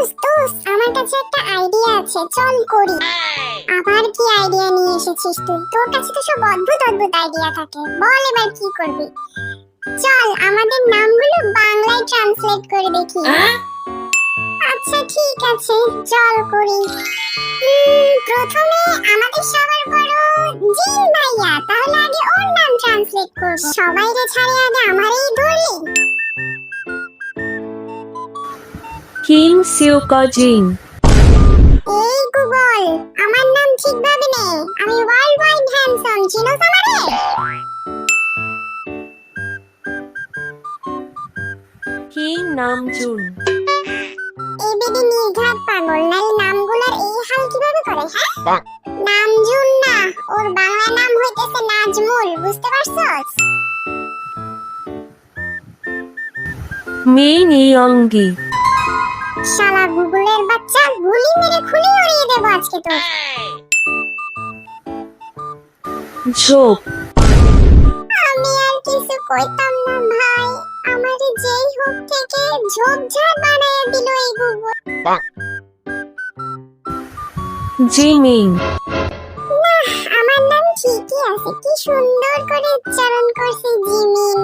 দোস্ত আমার কাছে একটা আইডিয়া আছে, চল করি। আবার কি আইডিয়া নিয়ে এসেছিস তুই? তোর কাছে তো সব অদ্ভুত অদ্ভুত আইডিয়া থাকে, বল এবার কি করবি? চল আমাদের নামগুলো বাংলায় ট্রান্সলেট করে দেখি। আচ্ছা ঠিক আছে, চল করি। প্রথমে আমাদের সবার বড় জিন ভাইয়া, তাহলে আগে ওর নাম ট্রান্সলেট করব। সবাই রে ছাড়ে আগে আমারই ধরলি। কিং সিউকজিন। এই গুগল, আমার নাম ঠিকভাবে নে। আমি ওয়ার্ল্ড ওয়াইড হ্যান্ডসাম, চিনোস আমারে? King Namjoon. এই বেডি নির্ঘাত পাগল, নাই নামগুলার এই হাল কিভাবে করে? হ্যাঁ, নামজুন না, ওর বাংলা নাম হইতেছে নাজমুল, বুঝতে পারছস? মিং ইয়ংগি। শালা গুগলের বাচ্চা, গুলি মেরে খুলি উড়িয়ে দেব আজকে তোর। ঝোপ। আমি আর কিছু কইতাম না ভাই, আমারে যেই হোক থেকে ঝোপঝাড় বানায়া দিল এই গুগল। জিমিং। না, আমার নাম ঠিকই আছে, কি সুন্দর করে উচ্চারণ করছে জিমিন।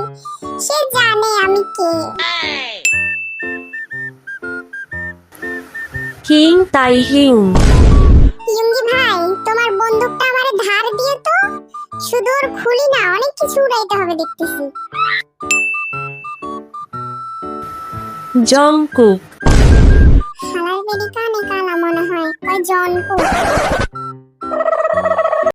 সে জানে আমি কে। কিং তাইহিউং। ইয়ুঙ্গি ভাই, তোমার বন্দুকটা আমারে ধার দিয়ে তো। শুধু ওর খুলি না, অনেক কিছু উড়াইতে হবে দেখতেছি। জংকুক। শালার বেডি কানে কালা মনে হয়, কয় জনকুক।